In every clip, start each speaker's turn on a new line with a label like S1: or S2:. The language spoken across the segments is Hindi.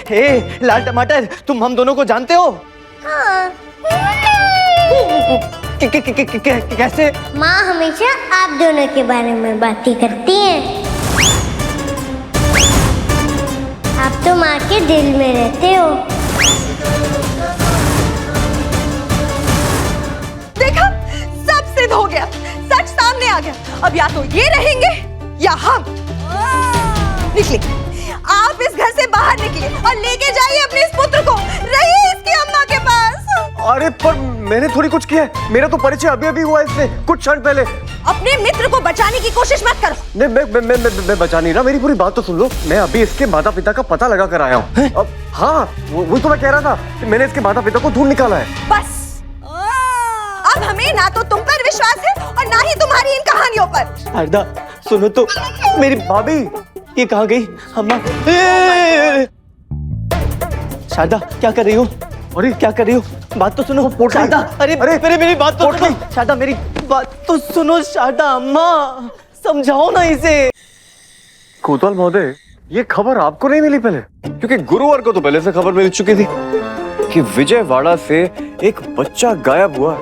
S1: हे लाल टमाटर, तुम हम दोनों को जानते हो?
S2: हाँ।
S1: कैसे?
S2: माँ हमेशा आप दोनों के बारे में बातें करती हैं। आप तो माँ के दिल में रहते हो।
S3: देखा, सब सिद्ध हो गया, सच सामने आ गया। अब या तो ये रहेंगे या हम। निकलिए, आप इस घर से बाहर निकलिए और लेके जाइए अपने इस पुत्र को, रहिए इसकी अम्मा के पास।
S4: अरे पर मैंने थोड़ी कुछ किया है, मेरा तो परिचय अभी अभी हुआ इससे कुछ क्षण पहले।
S3: अपने मित्र को बचाने की कोशिश मत करो।
S4: नहीं, मैं बचा नहीं रहा, मेरी पूरी बात तो सुन लो। मैं अभी इसके माता पिता का पता लगा कर आया हूँ। अब हाँ, वही तो मैं कह रहा था कि मैंने इसके माता पिता को ढूंढ निकाला है।
S3: बस अब हमें ना तो तुम पर विश्वास है और ना ही तुम्हारी इन कहानियों पर।
S1: शारदा सुनो तो, मेरी
S4: भाभी
S1: ये कहाँ गई? अम्मा, शारदा क्या कर रही हो? अरे क्या कर रही हो? बात तो सुनो शारदा। अरे मेरी बात तो सुनो शारदा, मेरी बात तो सुनो शारदा। अम्मा समझाओ ना इसे।
S4: कोतवाल महोदय, ये खबर आपको नहीं मिली पहले? क्योंकि गुरुवार को तो पहले से खबर मिल चुकी थी कि विजयवाड़ा से एक बच्चा गायब हुआ।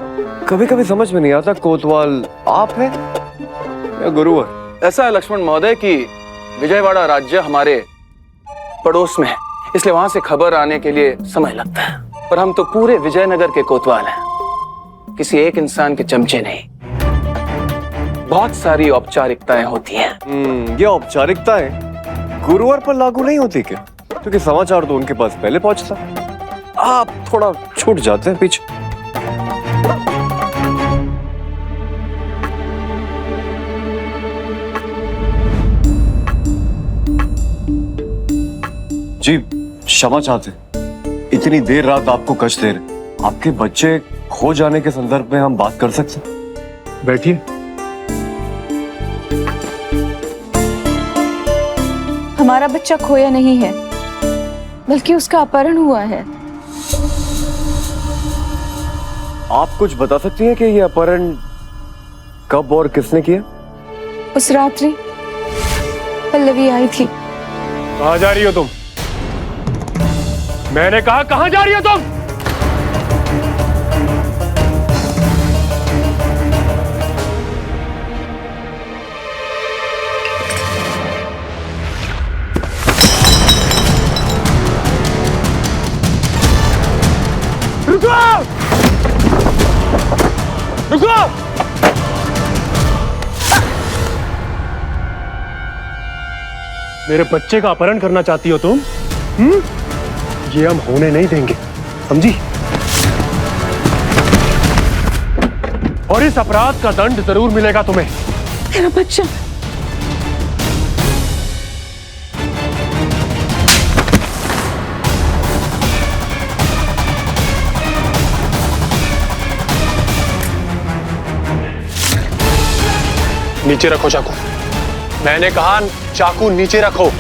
S4: कभी कभी समझ में नहीं आता कोतवाल आप है या गुरुवार।
S5: ऐसा है लक्ष्मण महोदय कि विजयवाड़ा राज्य हमारे पड़ोस में है, इसलिए वहां से खबर आने के लिए समय लगता है। पर हम तो पूरे विजयनगर के कोतवाल हैं, किसी एक इंसान के चमचे नहीं। बहुत सारी औपचारिकताएं होती हैं।
S4: ये औपचारिकताएं गुरुवार पर लागू नहीं होती क्या? क्योंकि समाचार तो उनके पास पहले पहुंचता, आप थोड़ा छूट जाते हैं पीछे। जी क्षमा चाहते, इतनी देर रात आपको कष्ट दे रहे। आपके बच्चे खो जाने के संदर्भ में हम बात कर सकते हैं?
S6: बैठिए।
S7: हमारा बच्चा खोया नहीं है, बल्कि उसका अपहरण हुआ है।
S4: आप कुछ बता सकती हैं कि यह अपहरण कब और किसने किया?
S7: उस रात्रि पल्लवी आई थी।
S6: कहाँ जा रही हो तुम? मैंने कहा कहाँ जा रही हो तुम? रुको! रुको! मेरे बच्चे का अपहरण करना चाहती हो तुम? ये हम होने नहीं देंगे, समझी? और इस अपराध का दंड जरूर मिलेगा तुम्हें।
S7: मेरा बच्चा।
S6: नीचे रखो चाकू। मैंने कहा चाकू नीचे रखो।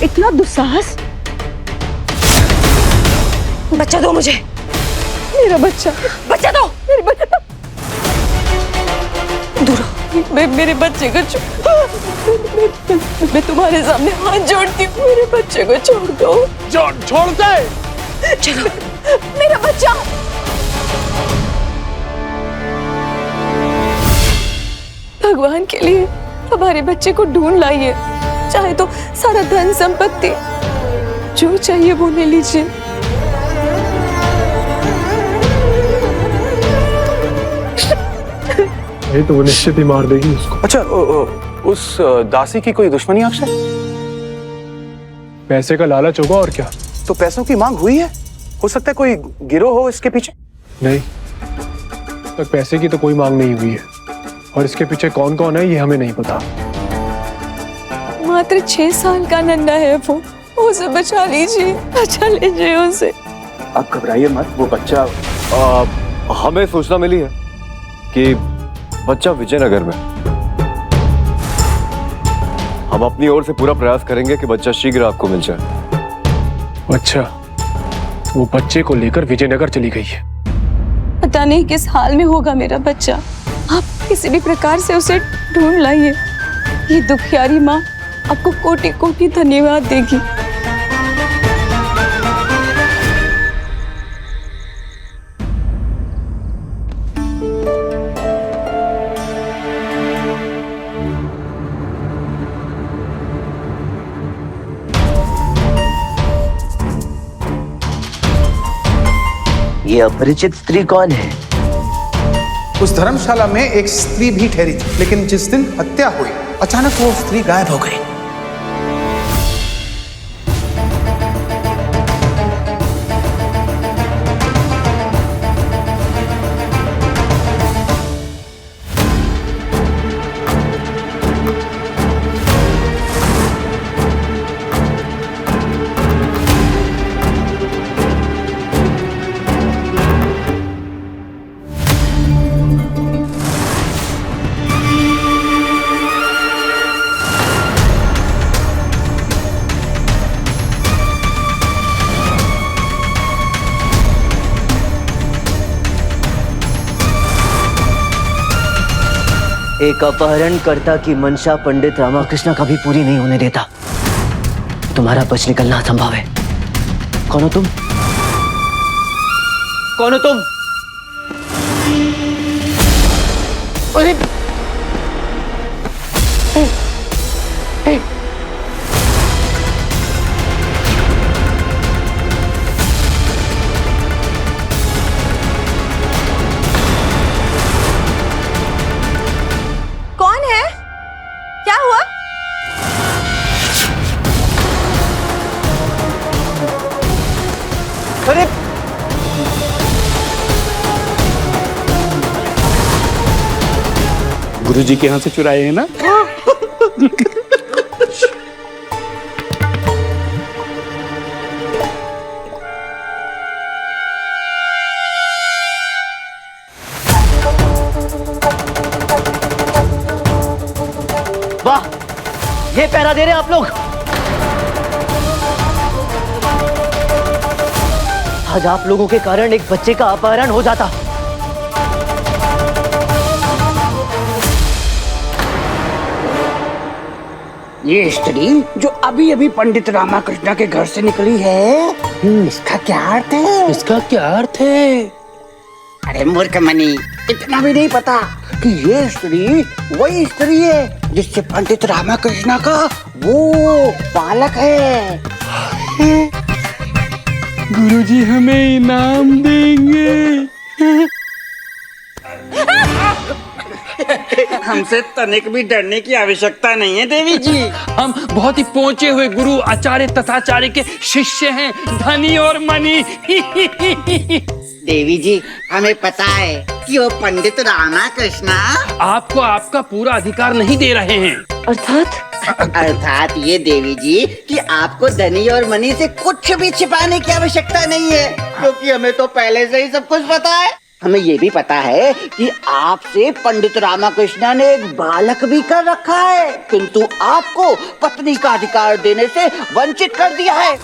S7: इतना दुस्साहस।
S3: बच्चा दो मुझे।
S7: मेरा बच्चा।
S3: बच्चा दो।
S7: मेरे बच्चा।
S3: दूर हो।
S7: मेरे बच्चे को मैं तुम्हारे सामने हाथ जोड़ती हूँ, मेरे बच्चे को छोड़ दो।
S6: छोड़ दे।
S3: चलो।
S7: मेरा बच्चा। भगवान के लिए हमारे बच्चे को ढूंढ लाइए, चाहे तो सारा धन संपत्ति जो चाहिए वो ले लीजिए।
S6: ये तो वो निश्चित ही मार देगी उसको।
S4: अच्छा
S5: उस दासी की कोई दुश्मनी आपसे?
S6: पैसे का लालच होगा और क्या।
S5: तो पैसों की मांग हुई है? हो सकता है कोई गिरोह हो इसके पीछे।
S6: नहीं, तक पैसे की तो कोई मांग नहीं हुई है, और इसके पीछे कौन कौन है ये हमें नहीं पता।
S7: मात्र 6 साल का नन्हा है वो, उसे बचा लीजिए उसे।
S5: आप घबराइए मत, वो बच्चा
S4: हमें सूचना मिली है कि बच्चा विजयनगर में। हम अपनी ओर से पूरा प्रयास करेंगे कि बच्चा शीघ्र आपको मिल जाए।
S6: अच्छा, वो बच्चे को लेकर विजयनगर चली गई है।
S7: पता नहीं किस हाल में होगा मेरा बच्चा, आप किसी भी प्रकार से उसे ढूंढ लाइए। ये दुखियारी माँ आपको कोटि कोटि धन्यवाद देगी।
S1: ये अपरिचित स्त्री कौन है?
S8: उस धर्मशाला में एक स्त्री भी ठहरी थी, लेकिन जिस दिन हत्या हुई अचानक वो स्त्री गायब हो गई।
S1: एक अपहरणकर्ता की मंशा पंडित रामाकृष्ण कभी पूरी नहीं होने देता। तुम्हारा बच निकलना असंभव है। कौन हो तुम? कौन हो तुम? अरे
S3: कौन है? क्या हुआ?
S1: अरे
S9: गुरुजी के यहाँ से चुराए हैं ना?
S1: वाह, ये पहरा दे रहे हैं आप लोग। आज आप लोगों के कारण एक बच्चे का अपहरण हो जाता।
S10: ये स्त्री जो अभी अभी पंडित रामाकृष्ण के घर से निकली है, इसका क्या अर्थ है?
S9: इसका क्या अर्थ है?
S10: अरे मूर्ख मनी, इतना भी नहीं पता कि ये स्त्री वही स्त्री है जिससे पंडित रामाकृष्ण का वो बालक है।
S9: गुरुजी हमें इनाम देंगे।
S10: हमसे तनिक भी डरने की आवश्यकता नहीं है देवी जी।
S9: हम बहुत ही पहुंचे हुए गुरु आचार्य तथाचार्य के शिष्य हैं, धनी और मनी।
S10: देवी जी, हमें पता है कि वो पंडित रामाकृष्ण
S9: आपको आपका पूरा अधिकार नहीं दे रहे हैं।
S10: अर्थात ये देवी जी कि आपको धनी और मनी से कुछ भी छिपाने की आवश्यकता नहीं है, क्योंकि हमें तो पहले से ही सब कुछ पता है। हमें ये भी पता है कि आपसे पंडित रामाकृष्ण ने एक बालक भी कर रखा है, किंतु आपको पत्नी का अधिकार देने से वंचित कर दिया है।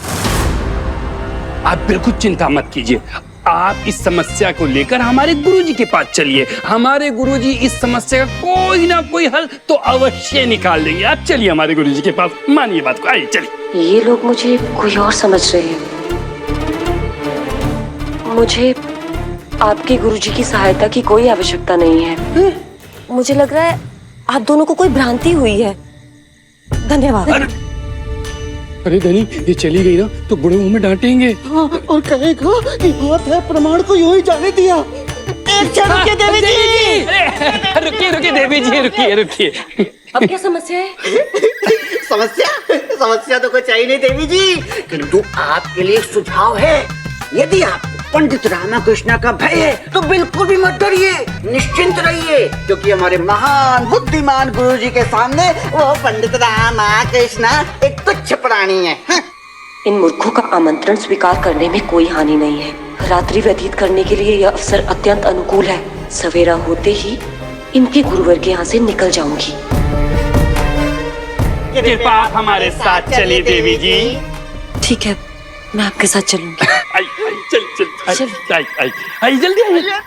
S9: आप बिल्कुल चिंता मत कीजिए, आप इस समस्या को लेकर हमारे गुरुजी के पास चलिए। हमारे गुरुजी इस समस्या का कोई ना कोई हल तो अवश्य निकाल देंगे। आप चलिए हमारे गुरुजी के पास, मानिए बात को, आइए चलिए।
S11: ये लोग मुझे कोई और समझ रहे हैं। मुझे आपके गुरुजी की सहायता की कोई आवश्यकता नहीं है। मुझे लग रहा है आप दोनों को कोई भ्रांति हुई है। धन्यवाद।
S9: अरे धनी, ये चली गई ना तो बड़े मुंह में डांटेंगे।
S10: हाँ, और कहेगा कि हाथ है प्रमाण को यूं ही जाने दिया। अच्छा रुकिए देवी जी।
S9: रुकिए रुकिए देवी जी, रुकिए रुकिए।
S11: अब क्या समस्या है?
S10: समस्या तो कुछ चाहिए नहीं देवी जी, किंतु आपके लिए एक सुझाव है। यदि आप पंडित रामाकृष्ण का भय है तो बिल्कुल भी मत डरिए, निश्चिंत रहिए, क्योंकि हमारे महान बुद्धिमान गुरुजी के सामने वो पंडित रामाकृष्ण एक तुच्छ प्राणी है।
S11: इन मूर्खों का आमंत्रण स्वीकार करने में कोई हानि नहीं है। रात्रि व्यतीत करने के लिए यह अवसर अत्यंत अनुकूल है। सवेरा होते ही इनके गुरुवर के यहाँ से निकल जाऊंगी।
S9: कृपा आप हमारे साथ चलिए देवी जी।
S11: ठीक है, मैं आपके साथ चलूंगी।
S9: आई, चल आई जल्दी आइए।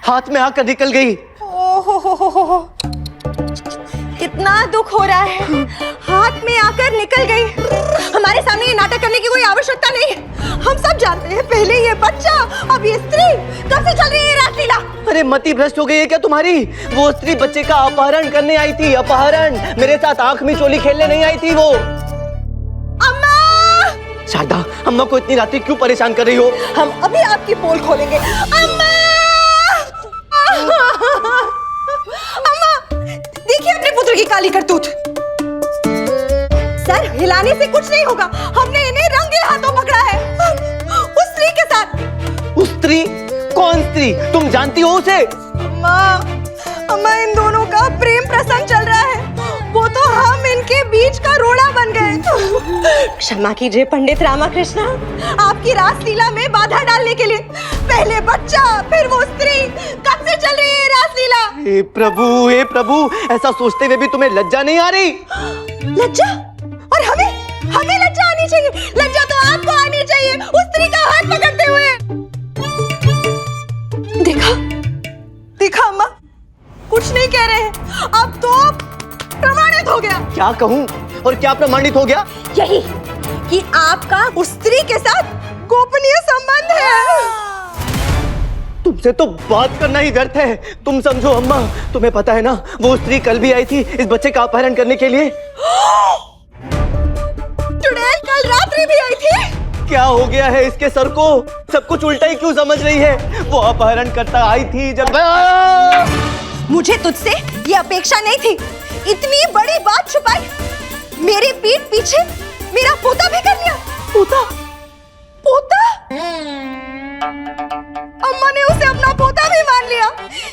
S1: हाथ में आकर निकल गई।
S3: ओहो, कितना दुख हो रहा है। हाथ में आकर निकल गई। हमारे सामने ये नाटक करने की कोई आवश्यकता नहीं है। हम सब जानते हैं, पहले ये बच्चा, अब ये स्त्री। कब से चल रही है रासलीला?
S1: अरे मति भ्रष्ट हो गई है क्या तुम्हारी? वो स्त्री बच्चे का अपहरण करने आई थी। अपहरण, मेरे साथ आंख में चोली खेलने नहीं आई थी वो।
S3: अम्मा!
S1: शारदा, अम्मा को इतनी रात्रि क्यों परेशान कर रही हो?
S3: हम अभी आपकी पोल खोलेंगे। अम्मा! अम्मा, देखिए अपने पुत्र की काली करतूत। सर हिलाने से कुछ नहीं होगा। हमने इन्हें रंगे हाथों पकड़ा है, उस स्त्री के साथ।
S1: उस स्त्री? कौन स्त्री? तुम जानती हो उसे?
S3: अम्मा, इन दोनों का प्रेम प्रसंग चल रहा है। वो तो हम इनके बीच का रोड़ा बन गए। क्षमा कीजिए पंडित रामाकृष्ण, आपकी रासलीला में बाधा डालने के लिए। पहले बच्चा, फिर वो स्त्री। कब से चल रही है रासलीला?
S1: हे प्रभु, ऐसा सोचते हुए भी तुम्हें लज्जा नहीं आ रही?
S3: लज्जा? और हमें लज्जा आनी चाहिए। लज्जा तो आपको आनी चाहिए, उस स्त्री का हाथ पकड़ते हुए। देखा अम्मा, कुछ नहीं कह रहे हैं। अब तो प्रमाणित हो गया।
S1: क्या कहूँ और क्या प्रमाणित हो गया?
S3: यही कि आपका उस स्त्री के साथ गोपनीय संबंध है।
S1: तुमसे तो बात करना ही व्यर्थ है। तुम समझो अम्मा, तुम्हें पता है ना, वो स्त्री कल भी आई थी इस बच्चे का अपहरण करने के लिए।
S3: चुड़ैल कल रात्रि भी आई थी।
S1: क्या हो गया है इसके सर को? सब कुछ उल्टा ही क्यों समझ रही है? वो अपहरण करता आई थी जब
S3: मुझे तुझसे ये अपेक्षा नहीं थी। इतनी बड़ी बात छुपाई, मेरी पीठ पीछे मेरा पोता भी कर लिया। पोता? अम्मा ने उसे अपना पोता भी मान लिया।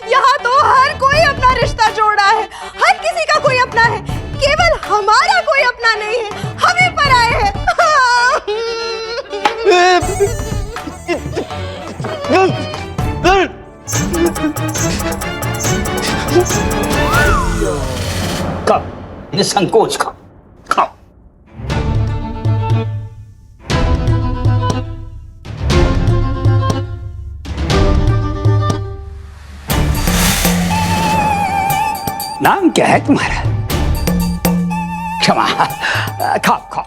S3: यहाँ तो हर कोई अपना रिश्ता जोड़ रहा है। हर किसी का कोई अपना है, केवल हमारा कोई अपना नहीं है। हमें पराए है।
S9: खाओ, निसंकोच खाओ। नाम क्या है तुम्हारा? क्षमा, खाओ।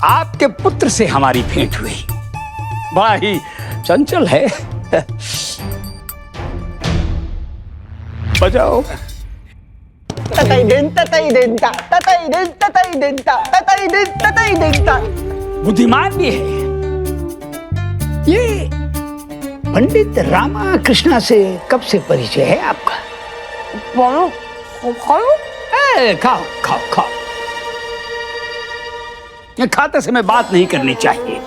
S9: आपके पुत्र से हमारी भेंट हुई, बड़ा ही चंचल है। बजाओ। बुद्धिमान भी है। ये पंडित रामाकृष्ण से कब से परिचय है आपका? खाओ। खाते समय बात नहीं करनी चाहिए।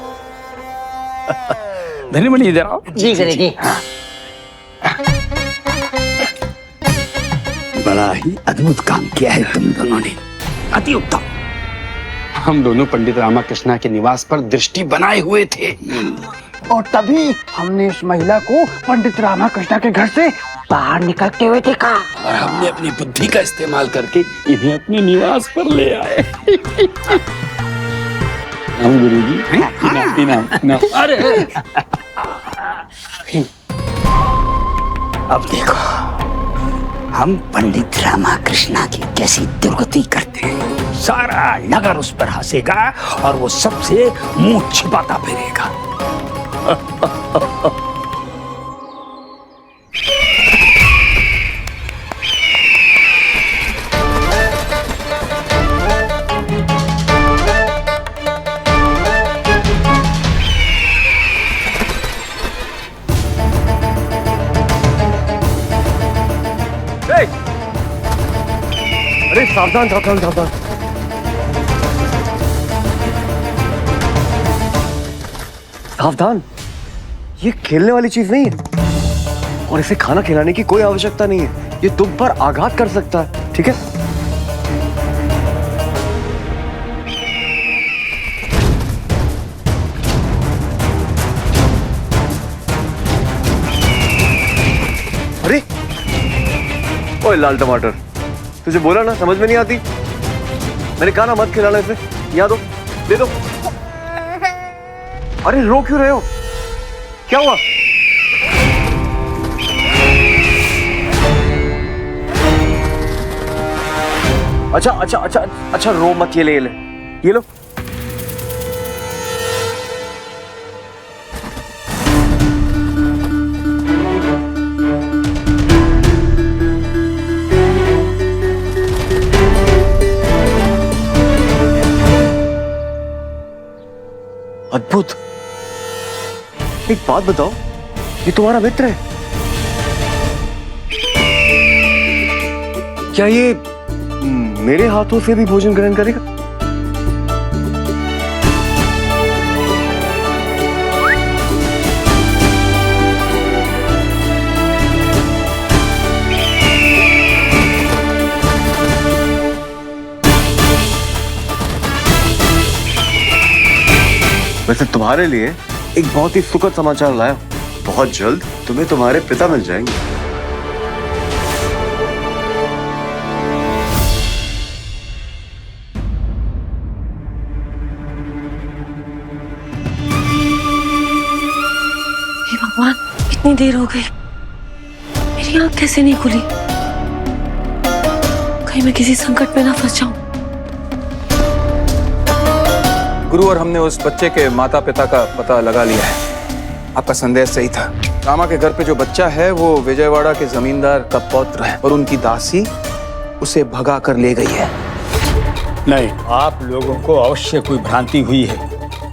S9: धनीमणि इधर आओ।
S10: जी करेगी।
S9: बड़ा ही अद्भुत काम किया है तुम दोनों ने, अति उत्तम। हम दोनों पंडित रामाकृष्ण के निवास पर दृष्टि बनाए हुए थे,
S10: और तभी हमने इस महिला को पंडित रामाकृष्ण के घर से बाहर निकलते हुए देखा,
S9: और हमने अपनी बुद्धि का इस्तेमाल करके इन्हें अपने निवास पर ले आए। हम गुरुजी, इनाम। अरे अब देखो हम पंडित रामाकृष्ण की कैसी दुर्गति करते हैं। सारा नगर उस पर हंसेगा और वो सबसे मुंह छिपाता फिरेगा।
S4: अरे सावधान सावधान सावधान। सावधान, ये खेलने वाली चीज नहीं है और इसे खाना खिलाने की कोई आवश्यकता नहीं है। ये तुम पर आघात कर सकता है, ठीक है? अरे ओए लाल टमाटर, तुझे बोला ना समझ में नहीं आती। मैंने कहा ना मत खिलाना इसे। यहाँ दो, दे दो। अरे रो क्यों रहे हो? क्या हुआ? अच्छा अच्छा अच्छा अच्छा, रो मत। ये ले ये ले, ये लो। अद्भुत। एक बात बताओ, ये तुम्हारा मित्र है? क्या ये मेरे हाथों से भी भोजन ग्रहण करेगा? वैसे तुम्हारे लिए एक बहुत ही सुखद समाचार लाया। बहुत जल्द तुम्हें तुम्हारे पिता मिल जाएंगे।
S11: हे भगवान, इतनी देर हो गई, मेरी आंख कैसे नहीं खुली? कहीं मैं किसी संकट में ना फंस जाऊं।
S5: गुरु, और हमने उस बच्चे के माता पिता का पता लगा लिया है। आपका संदेश सही था। रामा के घर पे जो बच्चा है वो विजयवाड़ा के जमींदार का पौत्र है और उनकी दासी उसे भगा कर ले गई है।
S12: नहीं, आप लोगों को अवश्य कोई भ्रांति हुई है।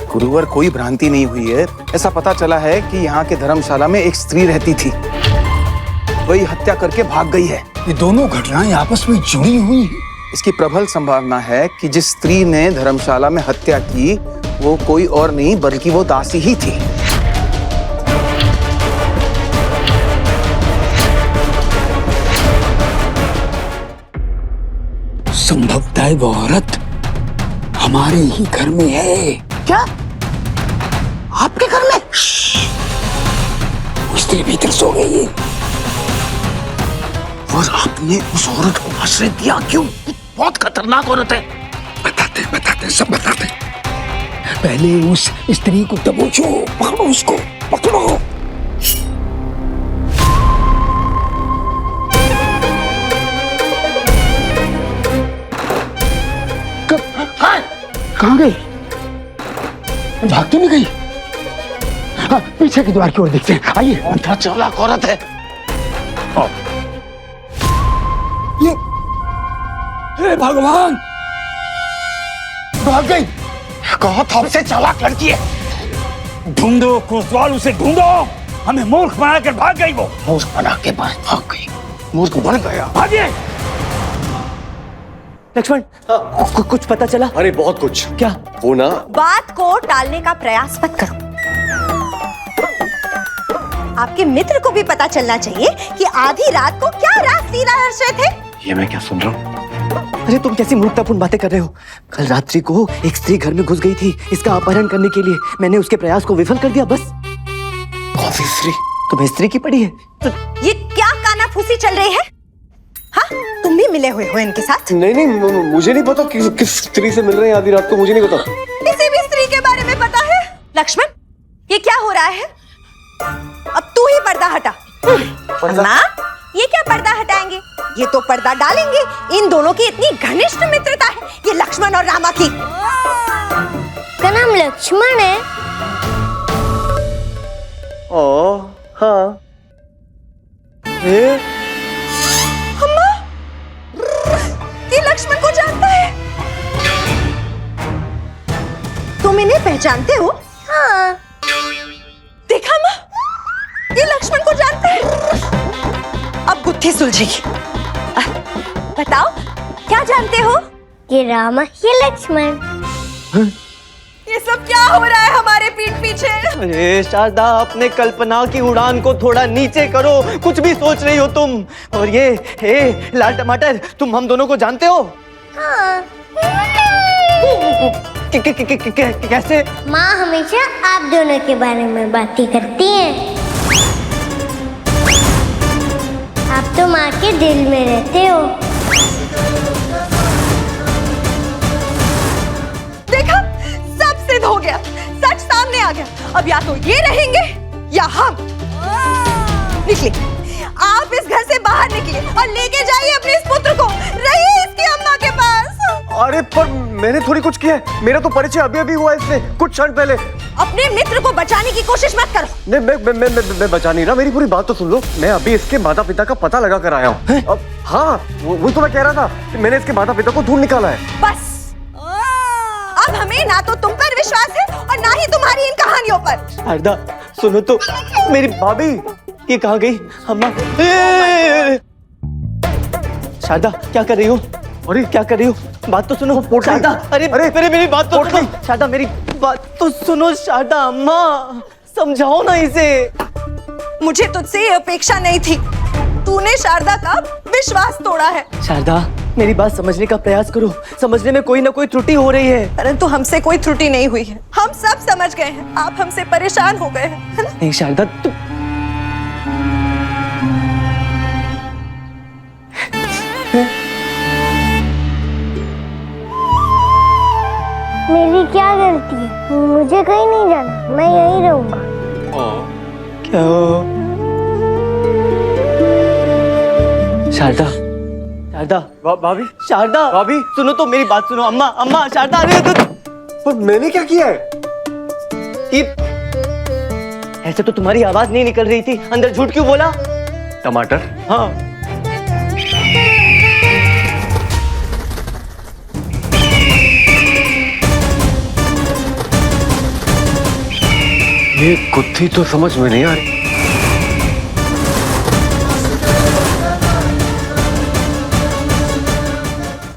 S5: गुरुवर, कोई भ्रांति नहीं हुई है। ऐसा पता चला है कि यहाँ के धर्मशाला में एक स्त्री रहती थी, वही हत्या करके भाग गई है।
S12: ये दोनों घटनाएं आपस में जुड़ी हुई हैं।
S5: इसकी प्रबल संभावना है कि जिस स्त्री ने धर्मशाला में हत्या की वो कोई और नहीं बल्कि वो दासी ही थी।
S12: संभवतः वो औरत हमारे ही घर में है।
S10: क्या? आपके घर में?
S12: वो स्त्री भीतर सो गई है।
S10: और आपने उस औरत को आश्रय दिया क्यों? बहुत खतरनाक औरत है।
S12: बताते सब बताते। पहले उस स्त्री को दबोचो, पकड़ो उसको, पकड़ो। कहाँ गई? भाग तो नहीं गई? हाँ, पीछे की द्वार की ओर देखते हैं। आइए।
S10: अंधा चालाक औरत है।
S12: ये हे भगवान, भाग गई।
S10: कहा था आपसे चालाक लड़की है।
S12: ढूंढो कोतवाल, उसे ढूंढो। हमें मूर्ख बनाकर भाग गई वो।
S10: मूर्ख बना के भाग गई? मूर्ख बन गया?
S12: भागिए।
S1: लक्ष्मण, कुछ पता चला?
S4: अरे बहुत कुछ।
S1: क्या?
S4: वो ना,
S3: बात को टालने का प्रयास मत करो। आपके मित्र को भी पता चलना चाहिए कि आधी रात को क्या रास लीला रच रहे थे।
S4: ये मैं क्या सुन रहा हूँ?
S1: अरे तुम कैसी मूर्खतापूर्ण बातें कर रहे हो? कल रात्रि को एक स्त्री घर में घुस गई थी इसका अपहरण करने के लिए। मैंने उसके प्रयास को विफल कर दिया, बस।
S4: कौन सी स्त्री?
S1: तुम्हें स्त्री की पड़ी है?
S3: ये क्या कानाफूसी चल रही है? हाँ, तुम भी मिले हुए हो इनके साथ?
S4: नहीं नहीं, मुझे नहीं पता किस स्त्री से मिल रहे हैं आधी रात को। मुझे नहीं पता।
S3: किसी भी स्त्री के बारे में पता है? लक्ष्मण, ये क्या हो रहा है? अब तू ही पर्दा हटा। माँ, ये क्या पर्दा हटाएंगे? ये तो पर्दा डालेंगे। इन दोनों की इतनी घनिष्ठ मित्रता है, ये लक्ष्मण और रामा की।
S2: का नाम लक्ष्मण है?
S4: ओ हाँ।
S3: अम्मा, ये लक्ष्मण को जानता है। तुम इन्हें पहचानते हो?
S2: हाँ।
S3: देखा माँ, ये लक्ष्मण को जानता है। अब गुत्थी सुलझेगी। बताओ, क्या जानते हो?
S2: ये राम ये लक्ष्मण।
S3: ये सब क्या हो रहा है हमारे पीठ पीछे?
S1: अरे शारदा, अपने कल्पना की उड़ान को थोड़ा नीचे करो। कुछ भी सोच रही हो तुम। और ये लाल टमाटर, तुम हम दोनों को जानते हो?
S2: हाँ।
S1: कैसे?
S2: माँ हमेशा आप दोनों के बारे में बातें करती हैं। आप तो माँ के दिल में रहते हो।
S3: देखा, सब सिद्ध हो गया, सच सामने आ गया। अब या तो ये रहेंगे या हम। निकले, आप इस घर से बाहर निकलिए और लेके जाइए अपने इस पुत्र को। रहिए इसकी अम्मा के पास।
S4: अरे पर मैंने थोड़ी कुछ किया है। मेरा तो परिचय अभी अभी हुआ इससे कुछ क्षण पहले।
S3: अपने मित्र को बचाने की कोशिश मत करो।
S4: नहीं, मैं बचा नहीं रहा। मेरी पूरी बात तो सुन लो। मैं अभी इसके माता पिता का पता लगा कर आया हूँ। अब हाँ, वो तो मैं कह रहा था कि मैंने इसके माता पिता को ढूंढ निकाला है।
S3: बस अब हमें ना तो तुम पर विश्वास है और ना ही तुम्हारी इन कहानियों पर।
S1: शारदा सुनो तो, मेरी
S4: भाभी
S1: ये कहाँ गई? अम्मा, शारदा क्या कर रही हो? अरे क्या कर रही हो? बात तो सुनो। शारदा, अरे मेरी बात तो सुनो। शारदा मेरी बात तो सुनो। शारदा अम्मा, समझाओ ना इसे।
S3: मुझे तुझसे ये अपेक्षा नहीं थी। तूने शारदा का विश्वास तोड़ा है।
S1: शारदा मेरी बात समझने का प्रयास करो। समझने में कोई ना कोई त्रुटि हो रही है।
S3: परंतु हमसे कोई त्रुटि नहीं हुई है। हम सब समझ गए हैं। आप हमसे परेशान हो गए हैं, है ना?
S1: नहीं शारदा, तू
S2: मेरी क्या गलती है? मुझे कहीं नहीं जाना, मैं यहीं रहूंगा।
S1: क्या? शारदा, शारदा,
S4: भाभी,
S1: शारदा,
S4: भाभी
S1: सुनो तो, मेरी बात सुनो। अम्मा, अम्मा, शारदा, अरे
S4: पर मैंने क्या किया है?
S1: ऐसे तो तुम्हारी आवाज नहीं निकल रही थी। अंदर झूठ क्यों बोला?
S4: टमाटर?
S1: हाँ।
S4: ये गुत्थी तो समझ में नहीं आ रही।